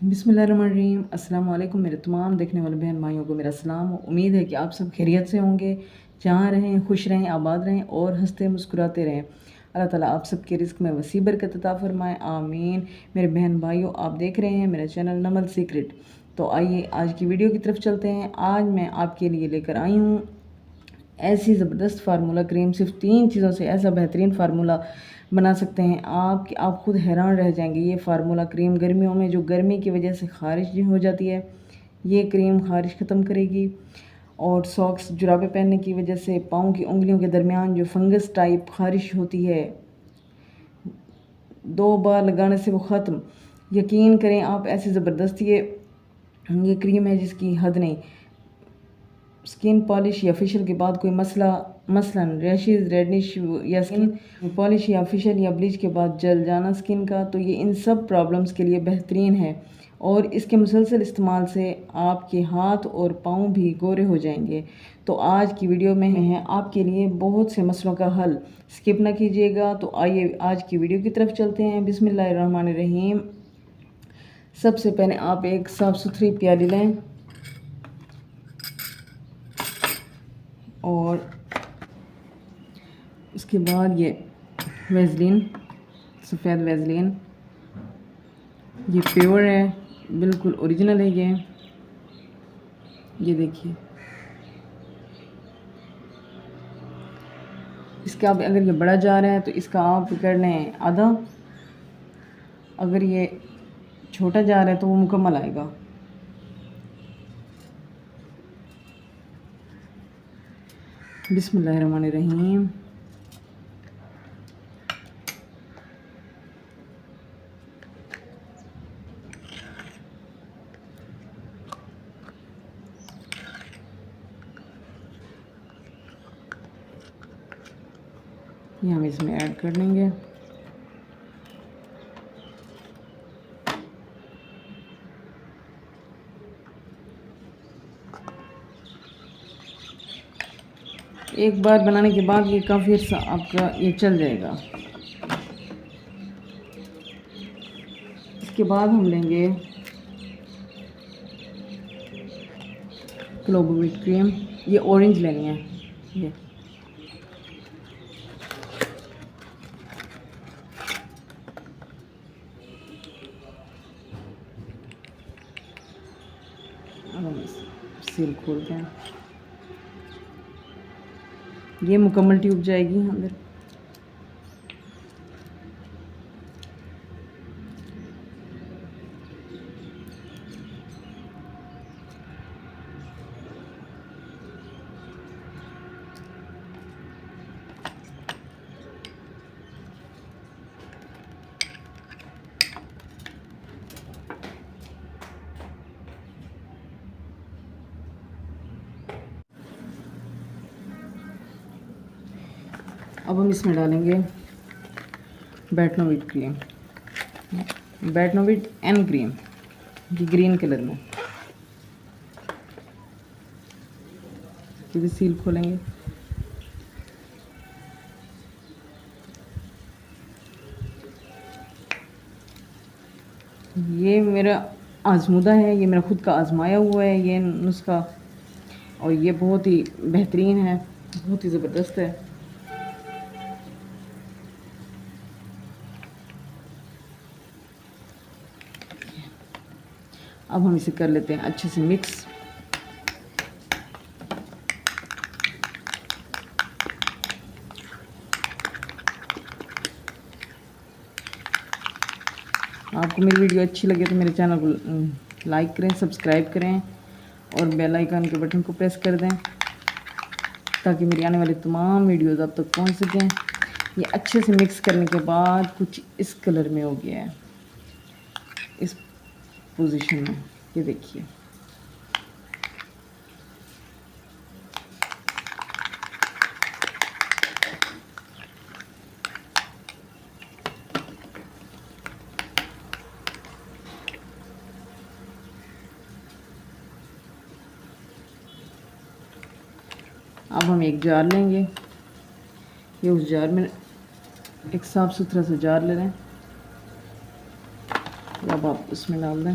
बिस्मिल्लाहिर्रहमानिर्रहीम। अस्सलाम वालेकुम मेरे तमाम देखने वाले बहन भाइयों को मेरा सलाम। उम्मीद है कि आप सब खैरियत से होंगे, जहाँ रहें खुश रहें, आबाद रहें और हंसते मुस्कुराते रहें। अल्लाह ताला आप सब के रिस्क में वसी बरकत अता फरमाए, आमीन। मेरे बहन भाइयों, आप देख रहे हैं मेरा चैनल नमल सीक्रेट। तो आइए आज की वीडियो की तरफ चलते हैं। आज मैं आपके लिए लेकर आई हूँ ऐसी ज़बरदस्त फार्मूला क्रीम। सिर्फ 3 चीज़ों से ऐसा बेहतरीन फार्मूला बना सकते हैं आप कि आप खुद हैरान रह जाएंगे। ये फार्मूला क्रीम गर्मियों में जो गर्मी की वजह से ख़ारिश हो जाती है, ये क्रीम ख़ारिश ख़त्म करेगी। और सॉक्स जुराबे पहनने की वजह से पाँव की उंगलियों के दरमियान जो फंगस टाइप ख़ारिश होती है, 2 बार लगाने से वो ख़त्म। यकीन करें आप, ऐसी ज़बरदस्त ये क्रीम है जिसकी हद नहीं। स्किन पॉलिश या फेशियल के बाद कोई मसलन रैशेज़, रेडनिश या स्किन पॉलिश या फेशियल या ब्लीच के बाद जल जाना स्किन का, तो ये इन सब प्रॉब्लम्स के लिए बेहतरीन है। और इसके मुसलसल इस्तेमाल से आपके हाथ और पाँव भी गोरे हो जाएंगे। तो आज की वीडियो में है आपके लिए बहुत से मसलों का हल, स्किप ना कीजिएगा। तो आइए आज की वीडियो की तरफ चलते हैं। बिस्मिल्लाहिर्रहमानिर्रहीम। सबसे पहले आप एक साफ़ सुथरी प्याली लें और उसके बाद ये वेज़लिन, सफ़ेद वेज़लिन, ये प्योर है, बिल्कुल ओरिजिनल है ये देखिए। इसका आप अगर ये बड़ा जार है तो इसका आप कर लें आधा, अगर ये छोटा जार है तो वो मुकम्मल आएगा। बिस्मिल्लाहिर्रहमानिर्रहीम। ये हम इसमें ऐड कर लेंगे। एक बार बनाने के बाद ये काफ़ी अर्सा आपका ये चल जाएगा। इसके बाद हम लेंगे क्लोबो व्हीट क्रीम, ये ऑरेंज लेनी है। ये अब हम सील खोलते हैं। ये मुकम्मल ट्यूब जाएगी अंदर। अब हम इसमें डालेंगे बैटनोविट क्रीम, बैटनोविट एन क्रीम, ये ग्रीन कलर में। ये सील खोलेंगे। ये मेरा आजमूदा है, ये मेरा खुद का आजमाया हुआ है ये नुस्खा, और ये बहुत ही बेहतरीन है, बहुत ही ज़बरदस्त है। अब हम इसे कर लेते हैं अच्छे से मिक्स। आपको मेरी वीडियो अच्छी लगे तो मेरे चैनल को लाइक करें, सब्सक्राइब करें और बेल आइकन के बटन को प्रेस कर दें ताकि मेरी आने वाली तमाम वीडियोस आप तक पहुंच सकें। ये अच्छे से मिक्स करने के बाद कुछ इस कलर में हो गया है, इस पोजीशन में, ये देखिए। अब हम एक जार लेंगे, ये उस जार में एक साफ़ सुथरा सा जार ले लें। अब आप इसमें डाल दें।